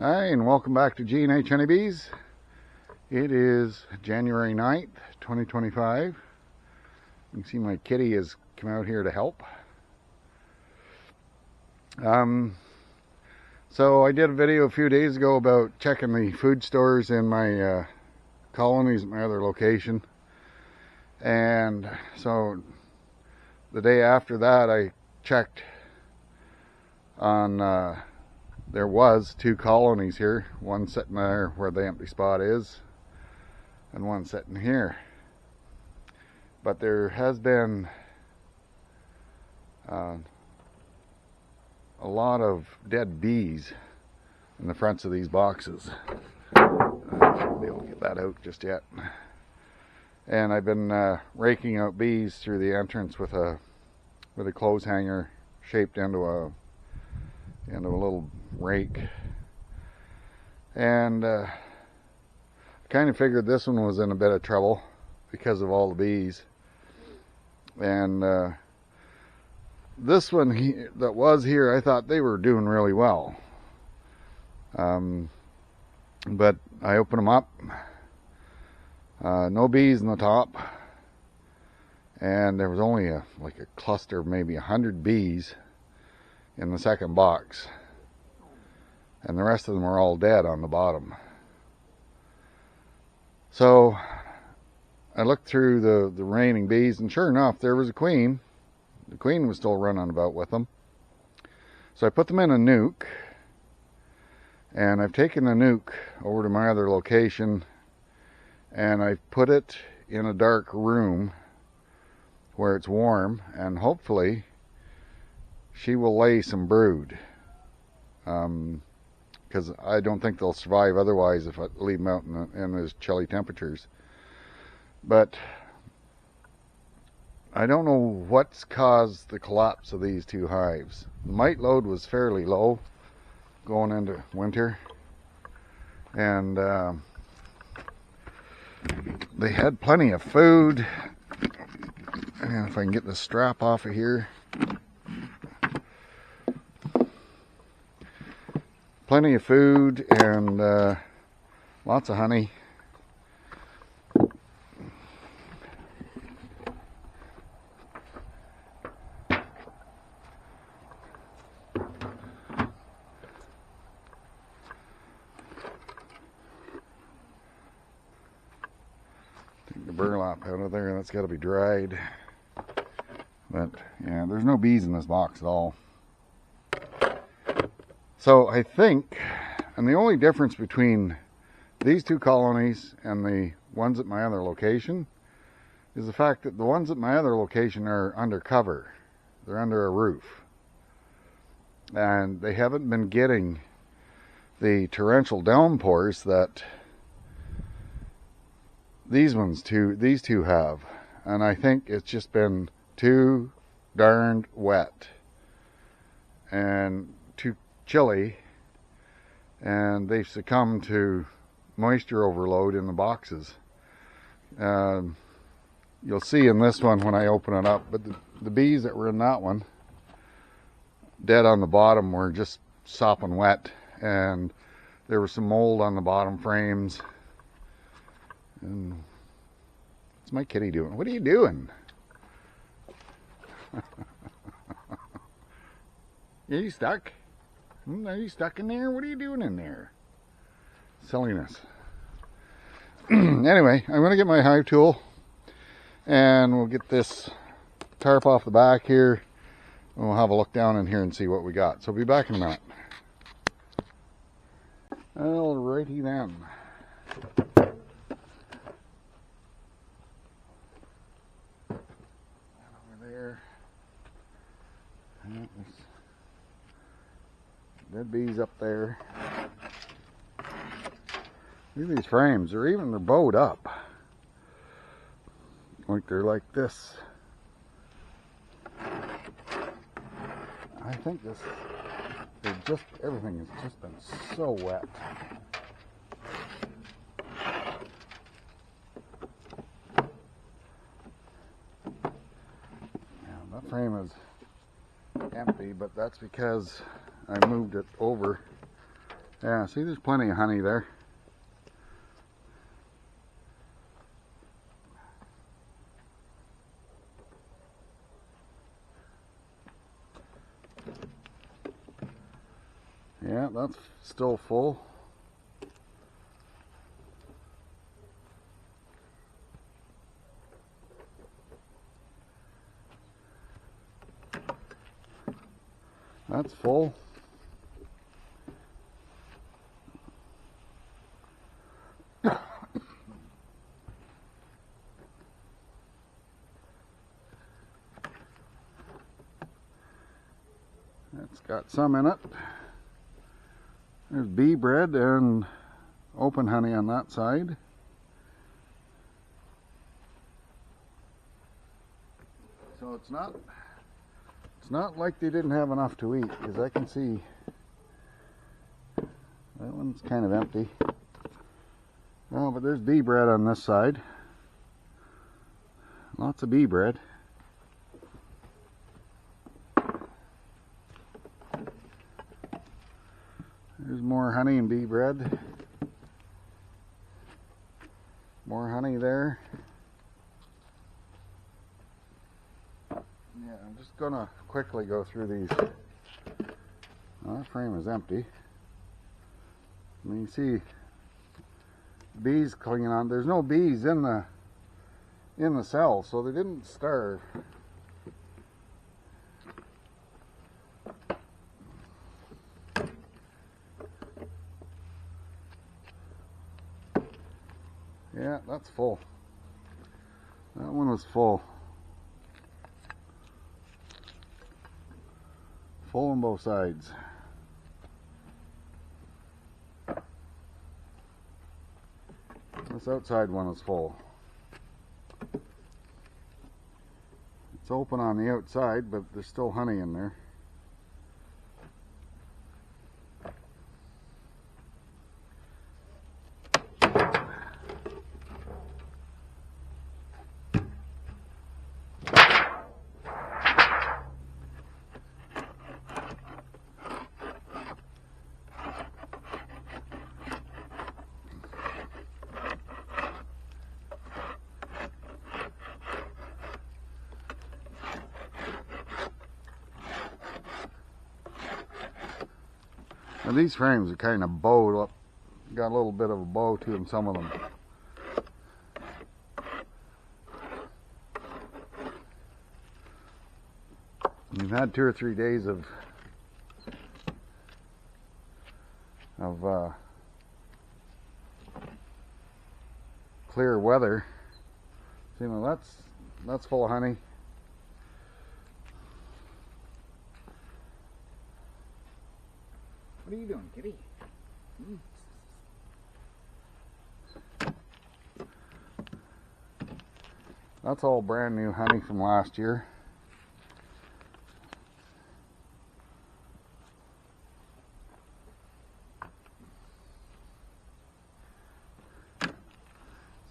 Hi, and welcome back to G&H Honey Bees. It is January 9th, 2025. You can see my kitty has come out here to help. So I did a video a few days ago about checking the food stores in my colonies at my other location. And so the day after that I checked on there was 2 colonies here, one sitting there where the empty spot is, and one sitting here. But there has been a lot of dead bees in the fronts of these boxes. I won't be able to get that out just yet. And I've been raking out bees through the entrance with a clothes hanger shaped into a little rake. And I kind of figured this one was in a bit of trouble because of all the bees. And this one that was here, I thought they were doing really well. But I opened them up. No bees in the top. And there was only like a cluster of maybe 100 bees in the second box. And the rest of them are all dead on the bottom. So I looked through the remaining bees, and sure enough, there was a queen. The queen was still running about with them. So I put them in a nuke, and I've taken the nuke over to my other location, and I've put it in a dark room where it's warm, and hopefully she will lay some brood. Because I don't think they'll survive otherwise if I leave them out in those chilly temperatures. But I don't know what's caused the collapse of these 2 hives. The mite load was fairly low going into winter, and they had plenty of food. And if I can get the strap off of here. Plenty of food and lots of honey. Take the burlap out of there, that's got to be dried. But yeah, there's no bees in this box at all. So I think, and the only difference between these 2 colonies and the ones at my other location is the fact that the ones at my other location are undercover. They're under a roof. And they haven't been getting the torrential downpours that these 2 have. And I think it's just been too darned wet and too chilly, and they've succumbed to moisture overload in the boxes. You'll see in this one when I open it up, but the bees that were in that one, dead on the bottom, were just sopping wet, and there was some mold on the bottom frames. And what's my kitty doing? What are you doing? Are you stuck? Are you stuck in there? What are you doing in there? Silliness. Anyway, I'm going to get my hive tool, and we'll get this tarp off the back here, and we'll have a look down in here and see what we got. So I'll be back in a minute. Alrighty then. Over there. Dead bees up there. Look at these frames. They're bowed up. Like they're like this. I think everything has just been so wet. Yeah, that frame is empty, but that's because I moved it over Yeah, see, there's plenty of honey there. Yeah, that's still full. That's full. It's got some in it. There's bee bread and open honey on that side. So it's not like they didn't have enough to eat, because I can see that one's kind of empty. Oh, but there's bee bread on this side. Lots of bee bread. There's more honey and bee bread. More honey there. Yeah, I'm just gonna quickly go through these. Well, that frame is empty. I mean, you see bees clinging on. There's no bees in the cell, so they didn't starve. Yeah, that's full. That one was full. Full on both sides. This outside one is full. It's open on the outside, but there's still honey in there. Now these frames are kind of bowed up, got a little bit of a bow to them, some of them. We've had 2 or 3 days of clear weather. See, now that's full of honey. What are you doing, kitty? That's all brand new honey from last year.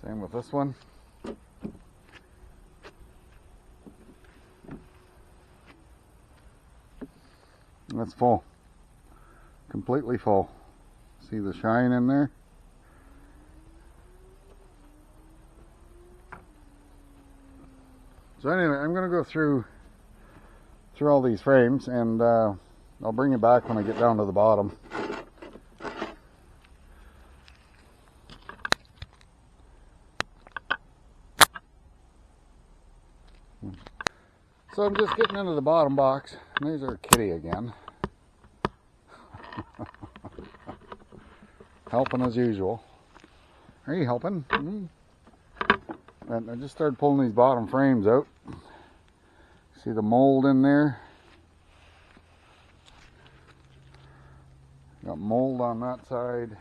Same with this one. That's full. Completely full. See the shine in there? So anyway, I'm going to go through all these frames, and I'll bring you back when I get down to the bottom. So I'm just getting into the bottom box, and there's our kitty again. Helping as usual. Are you helping? And I just started pulling these bottom frames out. See the mold in there? Got mold on that side.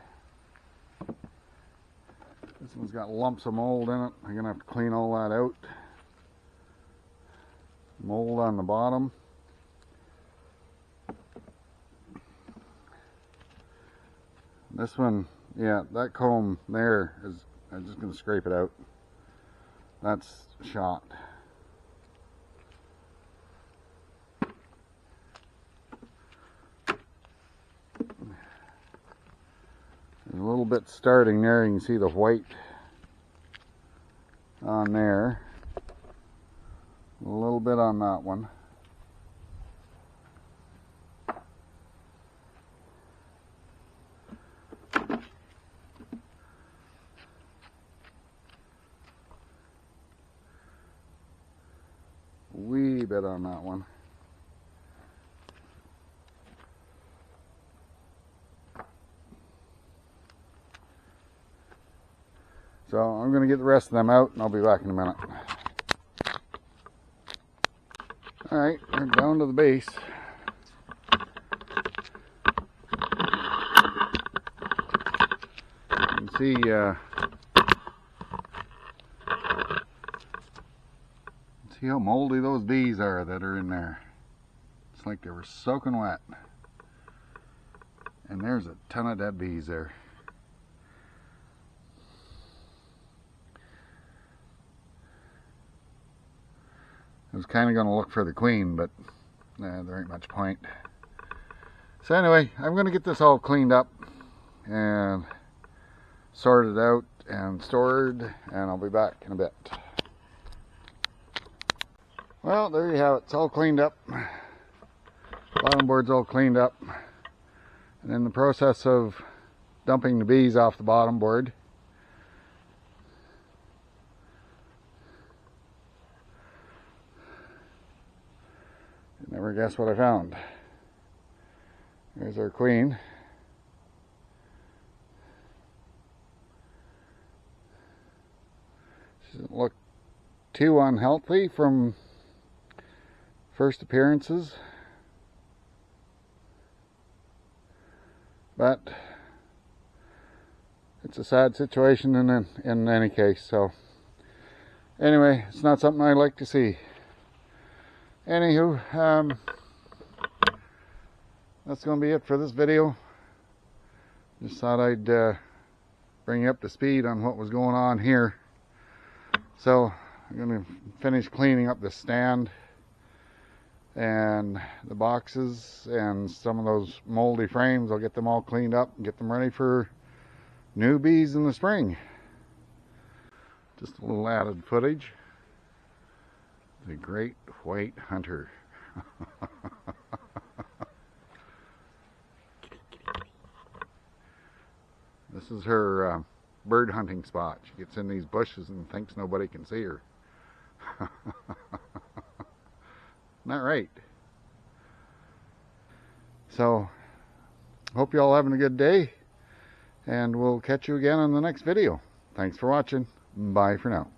This one's got lumps of mold in it. I'm gonna have to clean all that out. Mold on the bottom. This one, yeah, that comb there is, I'm just going to scrape it out. That's shot. There's a little bit starting there. You can see the white on there. A little bit on that one. Wee bit on that one. So I'm going to get the rest of them out and I'll be back in a minute. Alright, we're down to the base. You can see see how moldy those bees are that are in there. It's like they were soaking wet. And there's a ton of dead bees there. I was kind of going to look for the queen, but there ain't much point. So anyway, I'm going to get this all cleaned up and sorted out and stored, and I'll be back in a bit. Well, there you have it. It's all cleaned up. Bottom board's all cleaned up. And in the process of dumping the bees off the bottom board, you never guess what I found. There's our queen. She doesn't look too unhealthy from first appearances, but it's a sad situation in any case. So anyway, it's not something I like to see. Anywho, that's going to be it for this video. Just thought I'd bring you up to speed on what was going on here. So I'm going to finish cleaning up the stand and the boxes and some of those moldy frames. I'll get them all cleaned up and get them ready for new bees in the spring. Just a little added footage. The great white hunter. This is her bird hunting spot. She gets in these bushes and thinks nobody can see her. Not right. So, hope you all having a good day, and we'll catch you again in the next video. Thanks for watching. Bye for now.